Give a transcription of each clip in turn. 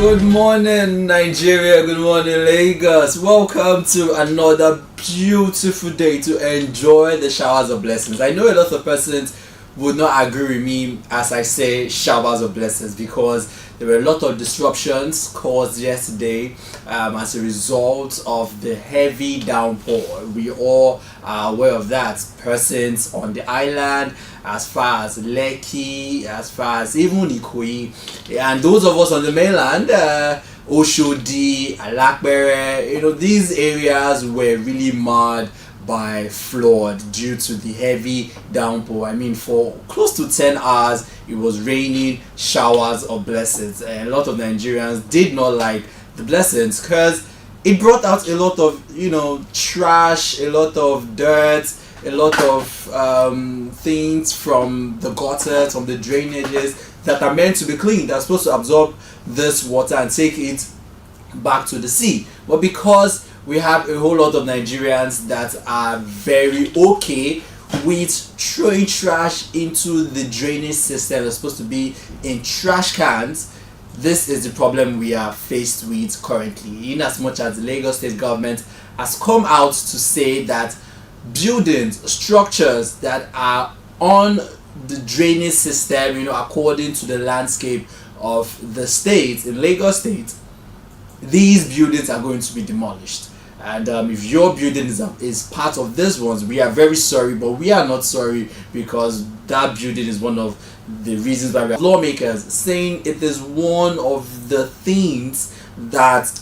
Good morning, Nigeria. Good morning, Lagos. Welcome to another beautiful day to enjoy the showers of blessings. I know a lot of persons would not agree with me as I say showers of blessings because there were a lot of disruptions caused yesterday as a result of the heavy downpour. We all are aware of that. Persons on the island, as far as Lekki, as far as even Ikoyi, and those of us on the mainland, Oshodi, Alakbere, these areas were really marred by flood due to the heavy downpour. I mean, for close to 10 hours it was raining showers of blessings, and a lot of Nigerians did not like the blessings because it brought out a lot of trash, a lot of dirt, a lot of things from the gutters, from the drainages that are meant to be cleaned. They're supposed to absorb this water and take it back to the sea, but because we have a whole lot of Nigerians that are very okay with throwing trash into the drainage system that's supposed to be in trash cans. This is the problem we are faced with currently, in as much as the Lagos state government has come out to say that buildings, structures that are on the drainage system, according to the landscape of the state, in Lagos state, these buildings are going to be demolished. And if your building is part of this ones, we are very sorry, but we are not sorry because that building is one of the reasons why we are lawmakers saying it is one of the things that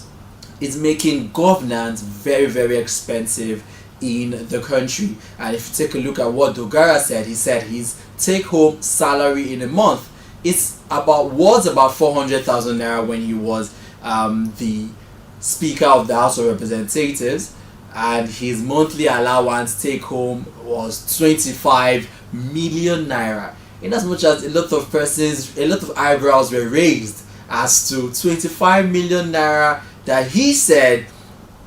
is making governance very, very expensive in the country. And if you take a look at what Dogara said, he said his take-home salary in a month was about 400,000 naira when he was the Speaker of the House of Representatives, and his monthly allowance take home was 25 million naira. In as much as a lot of eyebrows were raised as to 25 million naira that he said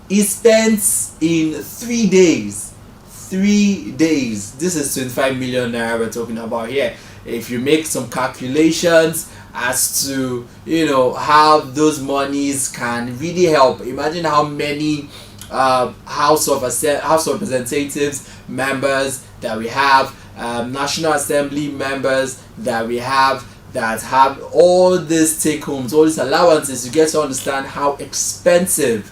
he spent in 3 days. 3 days. This is 25 million naira we're talking about here. If you make some calculations as to how those monies can really help, imagine how many House of Representatives members that we have, National Assembly members that we have, that have all these take homes, all these allowances. You get to understand how expensive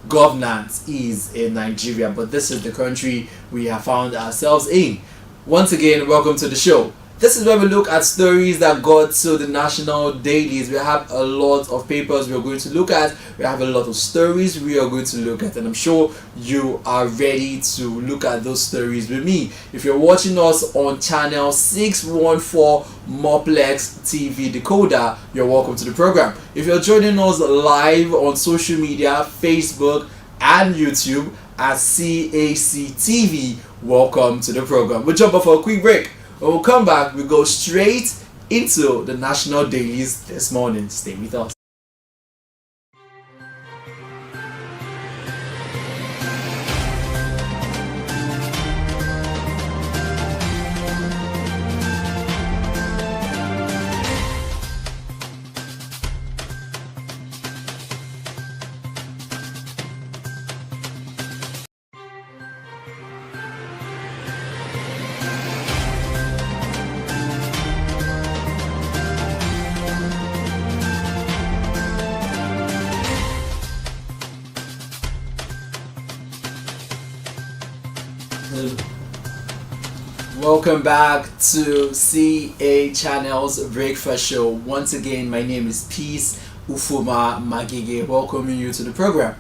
governance is in Nigeria. But this is the country we have found ourselves in. Once again, welcome to the show. This is where we look at stories that got to the national dailies. We have a lot of papers we are going to look at. We have a lot of stories we are going to look at, and I'm sure you are ready to look at those stories with me. If you're watching us on channel 614 Moplex TV decoder, you're welcome to the program. If you're joining us live on social media, Facebook and YouTube at Cactv, welcome to the program. We'll jump off for a quick break. When we'll come back, we go straight into the national dailies this morning. Stay with us. Welcome back to CA Channel's Breakfast Show. Once again, my name is Peace Ufuma Magige, welcoming you to the program.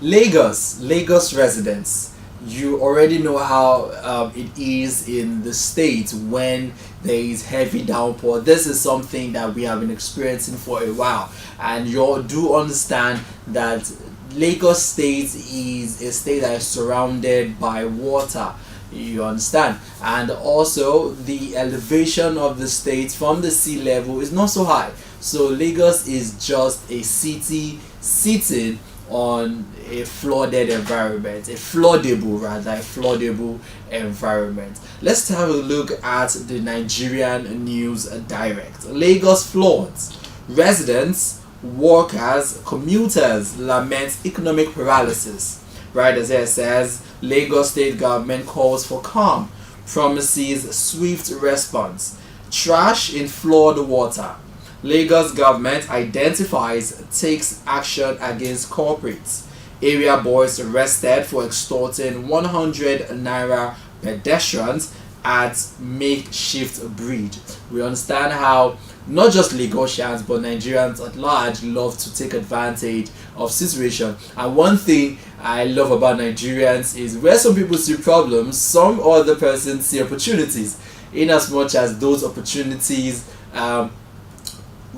Lagos residents, you already know how it is in the state when there is heavy downpour. This is something that we have been experiencing for a while, and you all do understand that Lagos state is a state that is surrounded by water. You understand, and also the elevation of the state from the sea level is not so high, so Lagos is just a city sitting on a flooded environment, a floodable environment. Let's have a look at the Nigerian News Direct. Lagos floods, residents Workers, commuters lament economic paralysis. Right, as it says, Lagos state government calls for calm, promises swift response. Trash in flawed water. Lagos government identifies, takes action against corporates. Area boys arrested for extorting 100 naira pedestrians at makeshift bridge. We understand how not just Lagosians but Nigerians at large love to take advantage of situation. And one thing I love about Nigerians is where some people see problems, some other persons see opportunities. In as much as those opportunities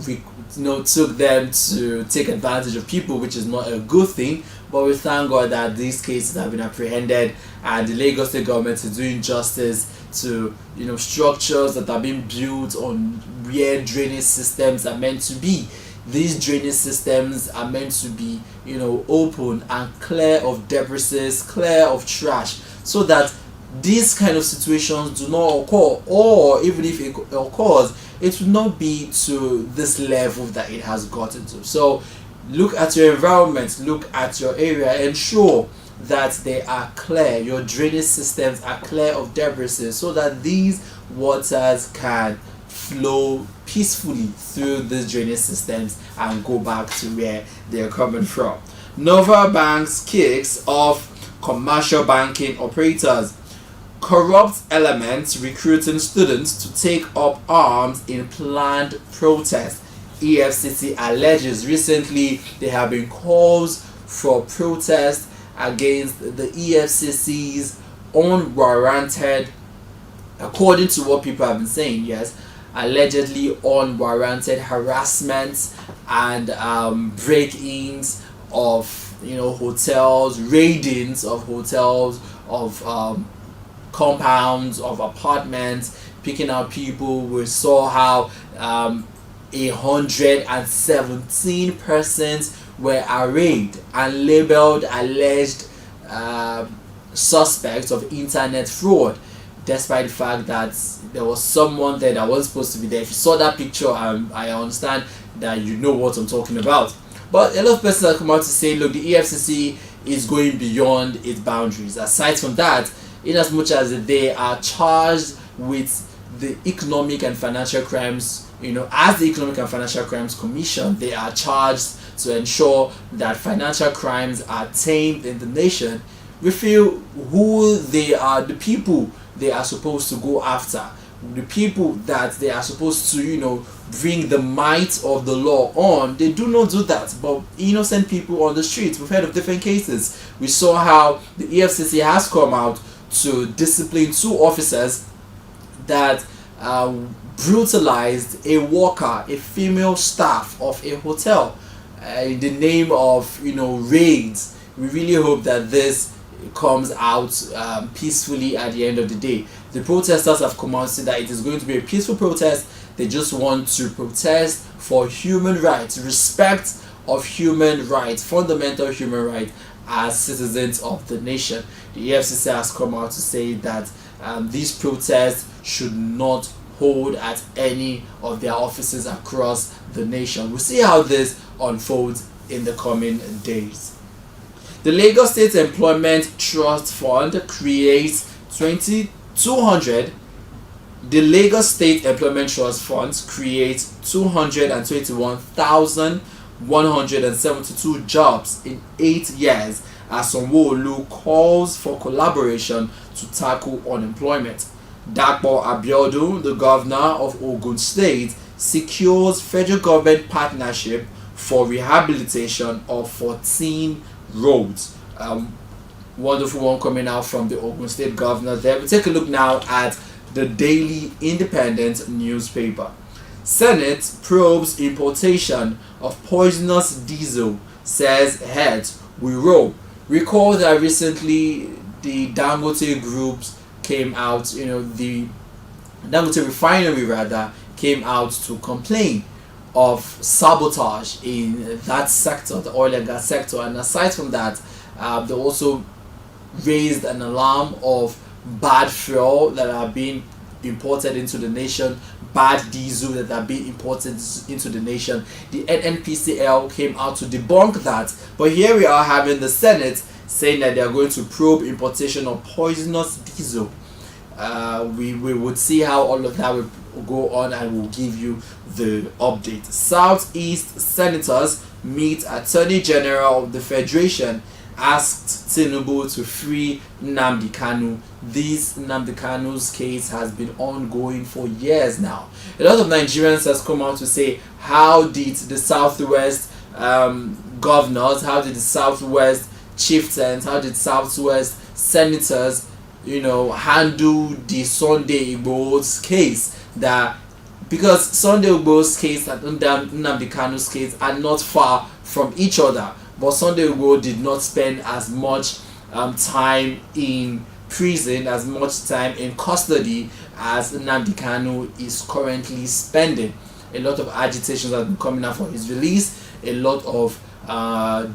we took them to take advantage of people, which is not a good thing, but we thank God that these cases have been apprehended and the Lagos state government is doing justice to structures that are being built on where drainage systems are meant to be. These drainage systems are meant to be open and clear of debris, clear of trash, so that these kind of situations do not occur, or even if it occurs, it will not be to this level that it has gotten to. So look at your environment, look at your area, ensure that they are clear, your drainage systems are clear of debris, so that these waters can flow peacefully through these drainage systems and go back to where they're coming from. Nova Banks kicks off commercial banking operators. Corrupt elements recruiting students to take up arms in planned protest. EFCC alleges recently there have been calls for protest against the EFCC's unwarranted, according to what people have been saying, yes, allegedly unwarranted harassment and break-ins of hotels, raidings of hotels, of compounds, of apartments, picking out people. We saw how 117 persons were arraigned and labeled alleged suspects of internet fraud, despite the fact that there was someone there that wasn't supposed to be there. If you saw that picture, I understand that you know what I'm talking about. But a lot of persons have come out to say, look, the EFCC is going beyond its boundaries. Aside from that, in as much as they are charged with the economic and financial crimes, as the Economic and Financial Crimes Commission, they are charged to ensure that financial crimes are tamed in the nation. We feel who they are, the people they are supposed to go after, the people that they are supposed to, bring the might of the law on, they do not do that. But innocent people on the streets, we've heard of different cases. We saw how the EFCC has come out to discipline 2 officers that brutalized a worker, a female staff of a hotel, in the name of raids. We really hope that this comes out peacefully at the end of the day. The protesters have come out and said that it is going to be a peaceful protest. They just want to protest for human rights, respect of human rights, fundamental human rights as citizens of the nation. The EFCC has come out to say that these protests should not hold at any of their offices across the nation. We'll see how this unfolds in the coming days. The Lagos State Employment Trust Fund creates 2,200. The Lagos State Employment Trust Fund creates 221,172 jobs in 8 years as Sanwo-Olu calls for collaboration to tackle unemployment. Dapo Abiodun, the governor of Ogun State, secures federal government partnership for rehabilitation of 14 roads. Wonderful one coming out from the Ogun State governor there. We take a look now at the Daily Independent newspaper. Senate probes importation of poisonous diesel, says heads will roll. Recall that recently the Dangote groups came out, the Dangote refinery rather came out to complain of sabotage in that sector, the oil and gas sector. And aside from that, they also raised an alarm of bad fuel that are being imported into the nation, bad diesel that are being imported into the nation. The NNPCL came out to debunk that, but here we are having the Senate saying that they are going to probe importation of poisonous diesel. We would see how all of that will go on, and we'll give you the update. Southeast senators meet Attorney General of the Federation, asked Tinubu to free Nnamdi Kanu. This Nnamdi Kanu's case has been ongoing for years now. A lot of Nigerians has come out to say, how did the Southwest governors, how did the Southwest chieftains, how did Southwest senators, handle the Sunday Igbo's case? That because Sunday Igbo's case and Nnamdi Kanu's case are not far from each other, but Sunday Igbo did not spend as much time in prison, as much time in custody as Nnamdi Kanu is currently spending. A lot of agitations have been coming out for his release. A lot of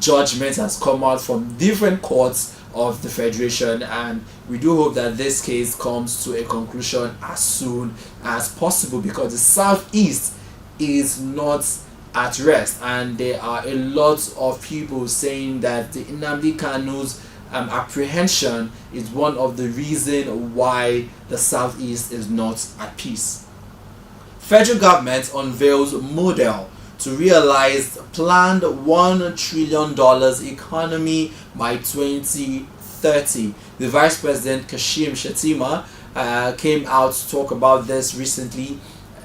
judgments has come out from different courts of the Federation, and we do hope that this case comes to a conclusion as soon as possible, because the Southeast is not at rest, and there are a lot of people saying that the Nnamdi Kanu's apprehension is one of the reasons why the Southeast is not at peace. Federal government unveils model to realize planned $1 trillion economy by 2030. The Vice President Kashim Shettima came out to talk about this recently,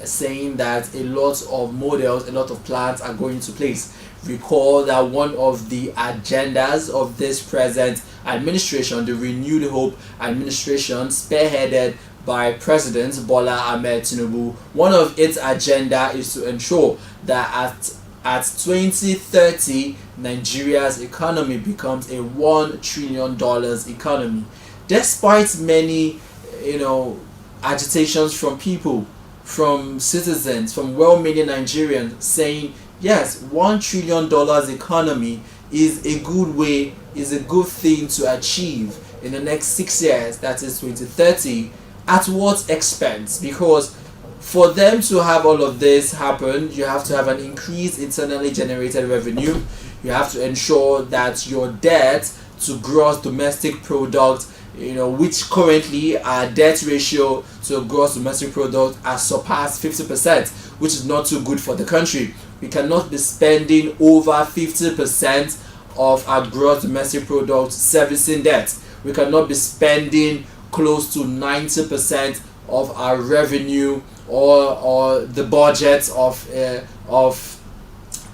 saying that a lot of models, a lot of plans are going into place. Recall that one of the agendas of this present administration, the Renewed Hope administration, spearheaded by President Bola Ahmed Tinubu, one of its agenda is to ensure that at 2030 Nigeria's economy becomes a $1 trillion economy. Despite many agitations from people, from citizens, from well-meaning Nigerians saying yes, $1 trillion economy is a good way, is a good thing to achieve in the next 6 years, that is 2030. At what expense? Because for them to have all of this happen, you have to have an increased internally generated revenue. You have to ensure that your debt to gross domestic product, which currently our debt ratio to gross domestic product has surpassed 50%, which is not too good for the country. We cannot be spending over 50% of our gross domestic product servicing debt. We cannot be spending close to 90% of our revenue or the budget of a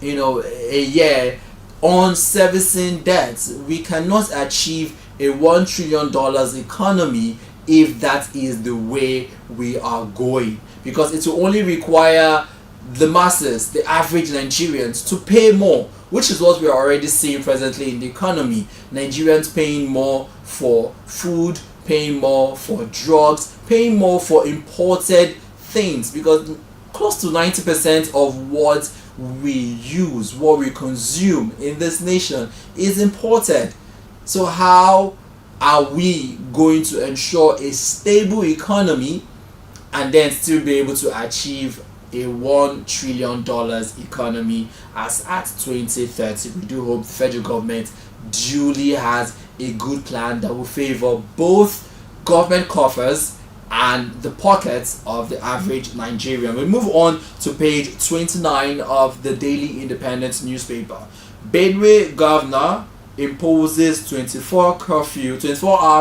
year on servicing debt. We cannot achieve a $1 trillion economy if that is the way we are going, because it will only require the masses, the average Nigerians, to pay more, which is what we are already seeing presently in the economy. Nigerians paying more for food, paying more for drugs, paying more for imported things, because close to 90% of what we use, what we consume in this nation is imported. So how are we going to ensure a stable economy and then still be able to achieve a $1 trillion economy as at 2030? We do hope the federal government duly has a good plan that will favor both government coffers and the pockets of the average Nigerian. We move on to page 29 of the Daily Independent newspaper. Benue governor imposes 24-hour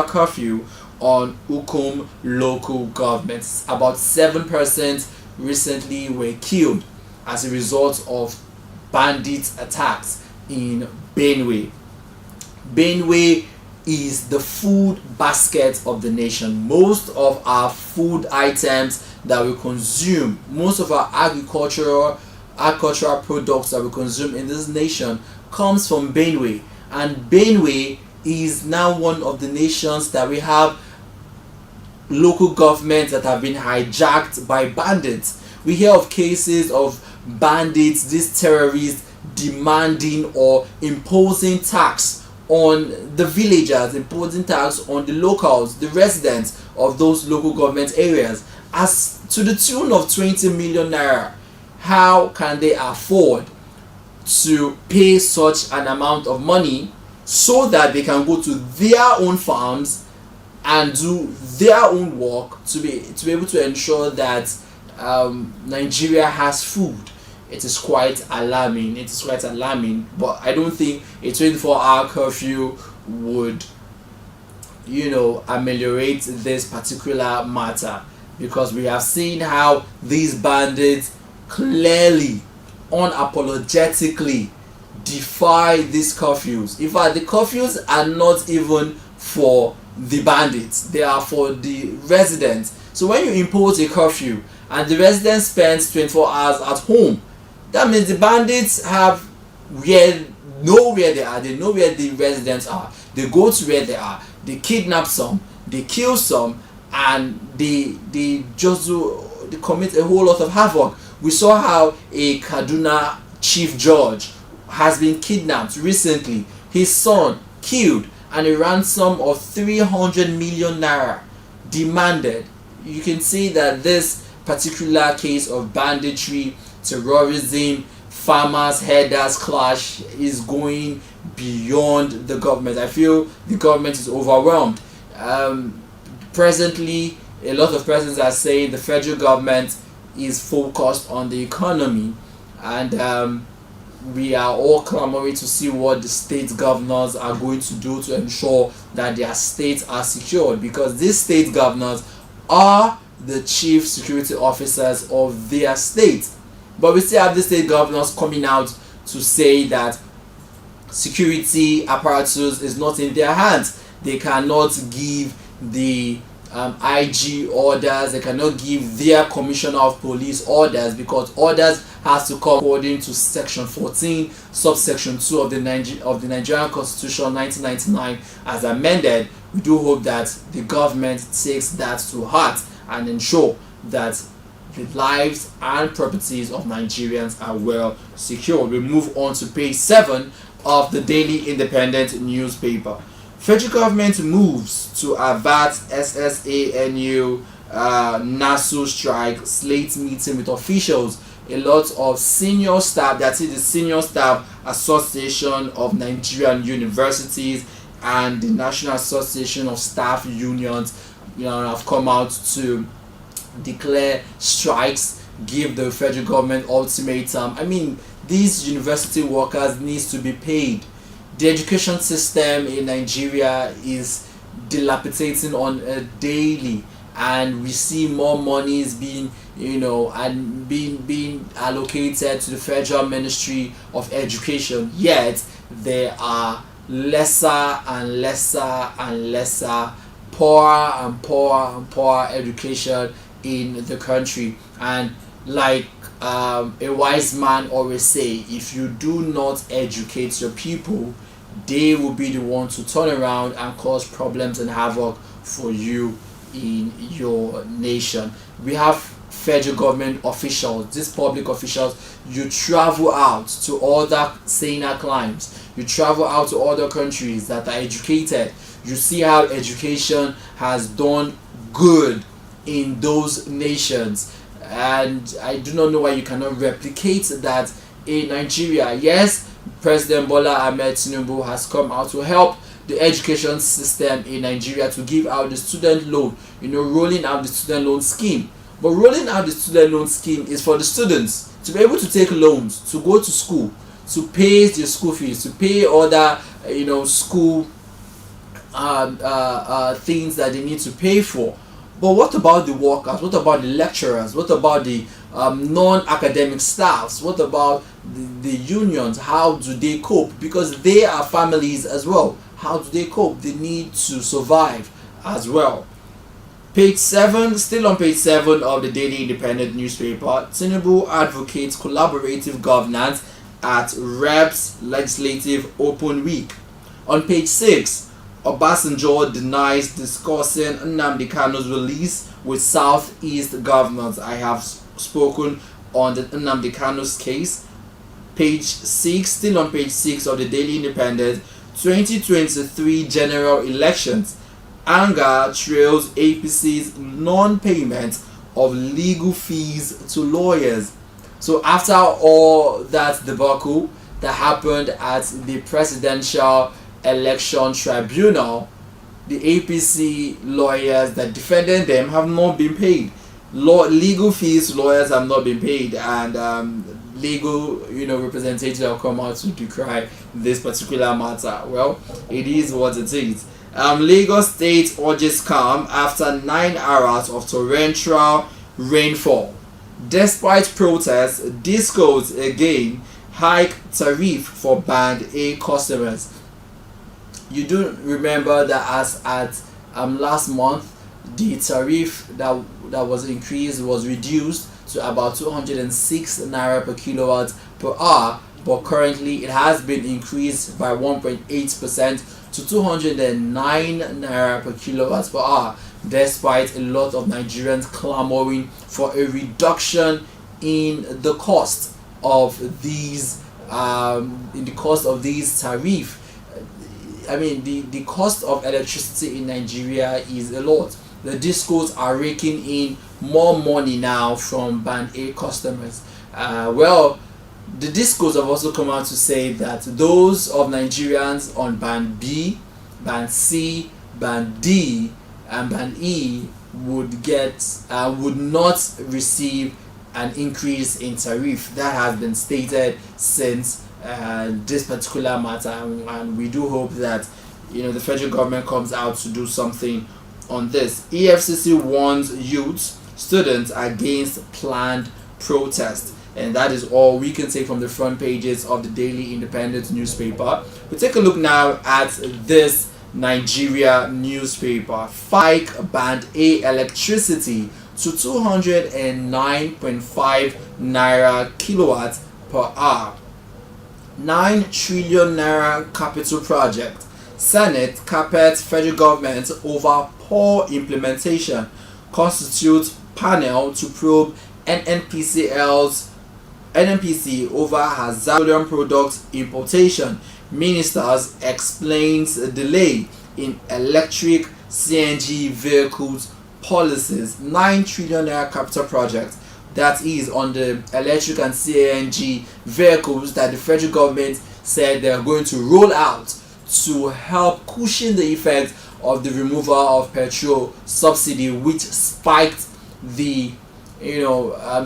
curfew on Ukum local governments. About 7% recently were killed as a result of bandit attacks in Benue. Benue is the food basket of the nation. Most of our food items that we consume, most of our agricultural products that we consume in this nation comes from Benue. And Benue is now one of the nations that we have local governments that have been hijacked by bandits. We hear of cases of bandits, these terrorists, demanding or imposing tax on the villagers, imposing tax on the locals, the residents of those local government areas, as to the tune of 20 million naira. How can they afford to pay such an amount of money so that they can go to their own farms and do their own work to be able to ensure that Nigeria has food? It is quite alarming. But I don't think a 24-hour curfew would, ameliorate this particular matter, because we have seen how these bandits clearly, unapologetically defy these curfews. In fact, the curfews are not even for the bandits, they are for the residents. So when you impose a curfew and the resident spends 24 hours at home, that means the bandits know where they are, they know where the residents are, they go to where they are, they kidnap some, they kill some, and they commit a whole lot of havoc. We saw how a Kaduna chief judge has been kidnapped recently, his son killed, and a ransom of 300 million naira demanded. You can see that this particular case of banditry, terrorism, farmers herders clash is going beyond the government. I feel the government is overwhelmed. Presently, a lot of persons are saying the federal government is focused on the economy, and we are all clamoring to see what the state governors are going to do to ensure that their states are secured, because these state governors are the chief security officers of their state. But we still have the state governors coming out to say that security apparatus is not in their hands. They cannot give the IG orders, they cannot give their commissioner of police orders, because orders has to come according to section 14 subsection 2 of the Nigerian Constitution 1999 as amended. We do hope that the government takes that to heart and ensure that the lives and properties of Nigerians are well secured. We move on to page 7 of the Daily Independent newspaper. Federal government moves to avert SSANU NASU strike, slate meeting with officials. A lot of senior staff, that is the Senior Staff Association of Nigerian Universities and the National Association of Staff Unions, have come out to declare strikes, give the federal government ultimatum. I mean, these university workers needs to be paid. The education system in Nigeria is dilapidating on a daily, and we see more monies being being allocated to the Federal Ministry of Education, yet there are lesser and lesser, poorer and poorer education in the country. And like a wise man always say, if you do not educate your people, they will be the ones to turn around and cause problems and havoc for you in your nation. We have federal government officials, these public officials, you travel out to other saner climes, you travel out to other countries that are educated, you see how education has done good in those nations, and I do not know why you cannot replicate that in Nigeria. Yes, President Bola Ahmed Tinubu has come out to help the education system in Nigeria, to give out the student loan, rolling out the student loan scheme. But rolling out the student loan scheme is for the students to be able to take loans, to go to school, to pay their school fees, to pay other school things that they need to pay for. But what about the workers? What about the lecturers? What about the non-academic staffs? What about the unions? How do they cope? Because they are families as well. How do they cope? They need to survive as well. Page 7, still on page 7 of the Daily Independent newspaper, Tinubu advocates collaborative governance at Reps Legislative Open Week. On page 6, Obasanjo denies discussing Nnamdi Kanu's release with Southeast governors. I have spoken on the Nnamdi Kanu's case. Page 6, still on page 6 of the Daily Independent, 2023 general elections. Anger trails APC's non-payment of legal fees to lawyers. So after all that debacle that happened at the Presidential Election Tribunal, the APC lawyers that defended them have not been paid. Legal fees to lawyers have not been paid, and legal representatives have come out to decry this particular matter. Well, it is what it is. Lagos State urges calm after 9 hours of torrential rainfall. Despite protests, discos again hike tariff for Band A customers. You do remember that as at last month, the tariff that was increased was reduced to about 206 naira per kilowatt per hour, but currently it has been increased by 1.8% to 209 naira per kilowatt per hour, despite a lot of Nigerians clamoring for a reduction in the cost of these tariff. I mean, the cost of electricity in Nigeria is a lot. The discos are raking in more money now from Band A customers. Well, the discos have also come out to say that those of Nigerians on Band B, Band C, Band D, and Band E would not receive an increase in tariff. That has been stated since this particular matter, and we do hope that the federal government comes out to do something on this. EFCC warns youths, students against planned protest, and that is all we can take from the front pages of the Daily Independent newspaper. We take a look now at this Nigeria newspaper. Hike Band A electricity to 209.5 naira kilowatt per hour. 9 trillion naira capital project. Senate carpets federal government over poor implementation. Constitute panel to probe NNPC over hazardous products importation. Ministers explains delay in electric CNG vehicles policies. 9 trillion naira capital project, that is on the electric and CNG vehicles that the federal government said they are going to roll out to help cushion the effect of the removal of petrol subsidy, which spiked the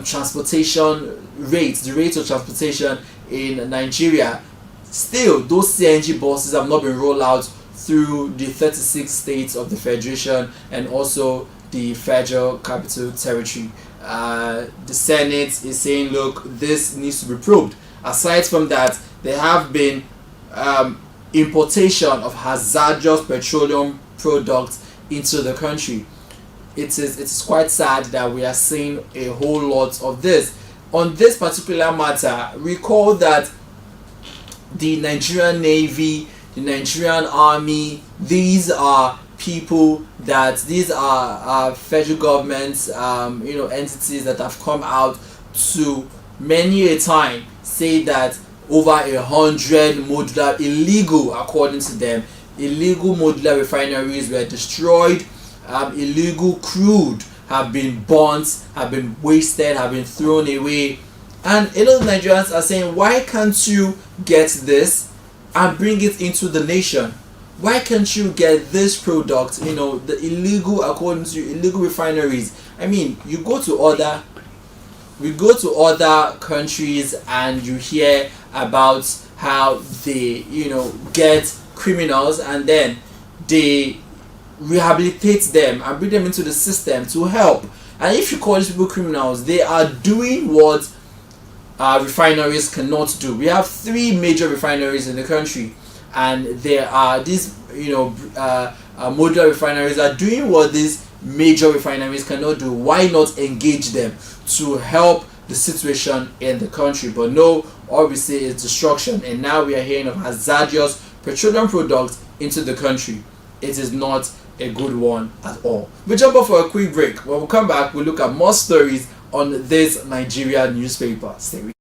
transportation rates, the rate of transportation in Nigeria. Still, those CNG buses have not been rolled out through the 36 states of the federation and also the federal capital territory. The Senate is saying, look, this needs to be probed. Aside from that, there have been importation of hazardous petroleum products into the country. It is quite sad that we are seeing a whole lot of this. On this particular matter, recall that the Nigerian Navy, the Nigerian Army, these are federal governments, entities that have come out to many a time say that over 100 illegal, according to them, illegal modular refineries were destroyed. Illegal crude have been burnt, have been wasted, have been thrown away. And a lot of Nigerians are saying, why can't you get this and bring it into the nation? Why can't you get this product, the illegal, according to illegal refineries? I mean, we go to other countries and you hear about how they, get criminals and then they rehabilitate them and bring them into the system to help. And if you call these people criminals, they are doing what refineries cannot do. We have 3 major refineries in the country, and there are these modular refineries are doing what these major refineries cannot do. Why not engage them to help the situation in the country? But no, all we see is destruction, and now we are hearing of hazardous petroleum products into the country. It is not a good one at all. We jump off for a quick break. When we come back, we'll look at more stories on this Nigeria newspaper. Stay with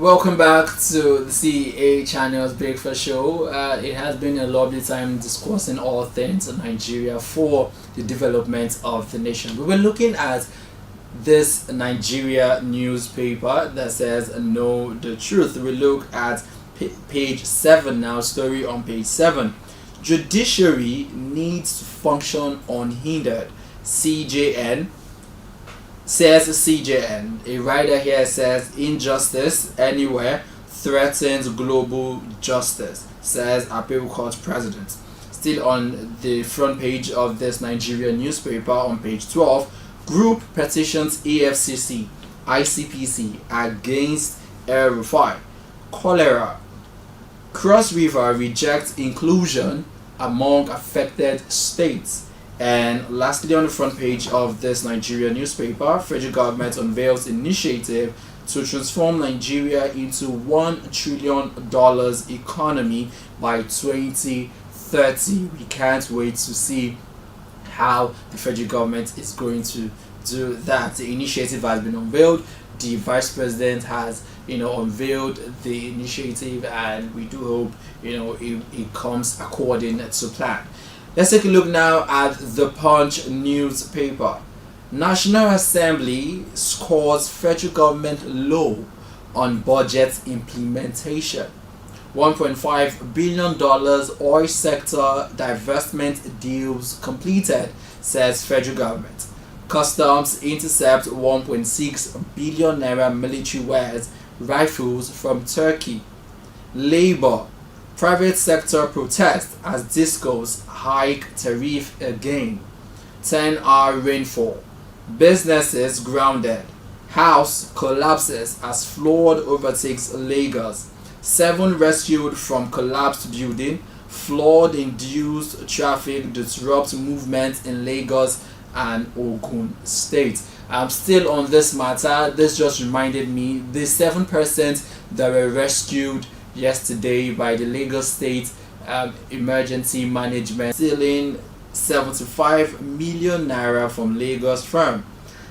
Welcome back to the CEA Channel's Breakfast Show. It has been a lovely time discussing all things Nigeria for the development of the nation. We were looking at this Nigeria newspaper that says Know the Truth. We look at page 7 now, story on page 7. Judiciary needs to function unhindered. CJN says CJN. A writer here says injustice anywhere threatens global justice, says Appeal Court president. Still on the front page of this Nigerian newspaper on page 12, group petitions AFCC, ICPC against Air Rufai. Cholera. Cross River rejects inclusion among affected states. And lastly, on the front page of this Nigerian newspaper, federal government unveils initiative to transform Nigeria into $1 trillion economy by 2030. We can't wait to see how the federal government is going to do that. The initiative has been unveiled. The vice president has unveiled the initiative, and we do hope it comes according to plan. Let's take a look now at the Punch newspaper. National Assembly scores federal government low on budget implementation. $1.5 billion oil sector divestment deals completed, says federal government. Customs intercept 1.6 billion naira military wares rifles from Turkey. Labour. Private sector protest as discos hike tariff again. 10-hour rainfall. Businesses grounded. House collapses as flood overtakes Lagos. 7 rescued from collapsed building. Flood-induced traffic disrupts movement in Lagos and Ogun State. I'm still on this matter. This just reminded me the 7% that were rescued yesterday by the Lagos State Emergency Management, stealing 75 million naira from Lagos firm.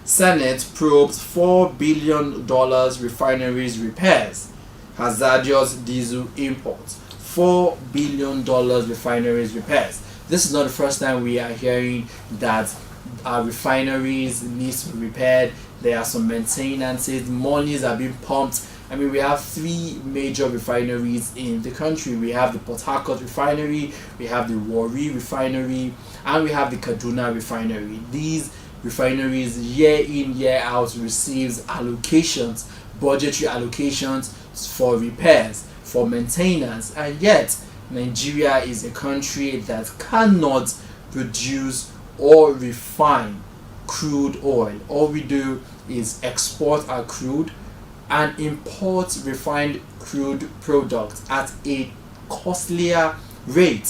Senate probes $4 billion refineries repairs. Hazardous diesel imports. $4 billion refineries repairs. This is not the first time we are hearing that our refineries need to be repaired. There are some maintenances, monies are being pumped. I mean, we have 3 major refineries in the country. We have the Port Harcourt refinery, we have the Warri refinery, and we have the Kaduna refinery. These refineries, year in, year out, receives allocations, budgetary allocations for repairs, for maintenance, and yet Nigeria is a country that cannot produce or refine crude oil. All we do is export our crude and import refined crude products at a costlier rate.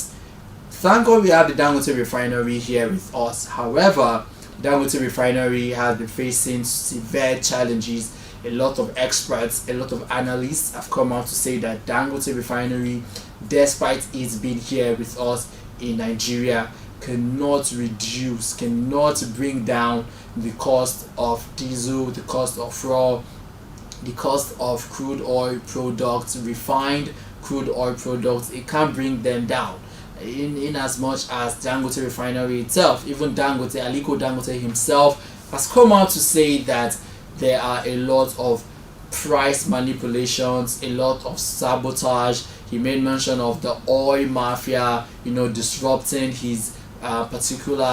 Thank God we have the Dangote refinery here with us. However, Dangote refinery has been facing severe challenges. A lot of experts, a lot of analysts have come out to say that Dangote refinery, despite it being here with us in Nigeria, cannot bring down the cost of diesel, the cost of fuel, the cost of crude oil products, refined crude oil products. It can't bring them down. In as much as Dangote refinery itself, even Dangote, Aliko Dangote himself, has come out to say that there are a lot of price manipulations, a lot of sabotage. He made mention of the oil mafia, disrupting his particular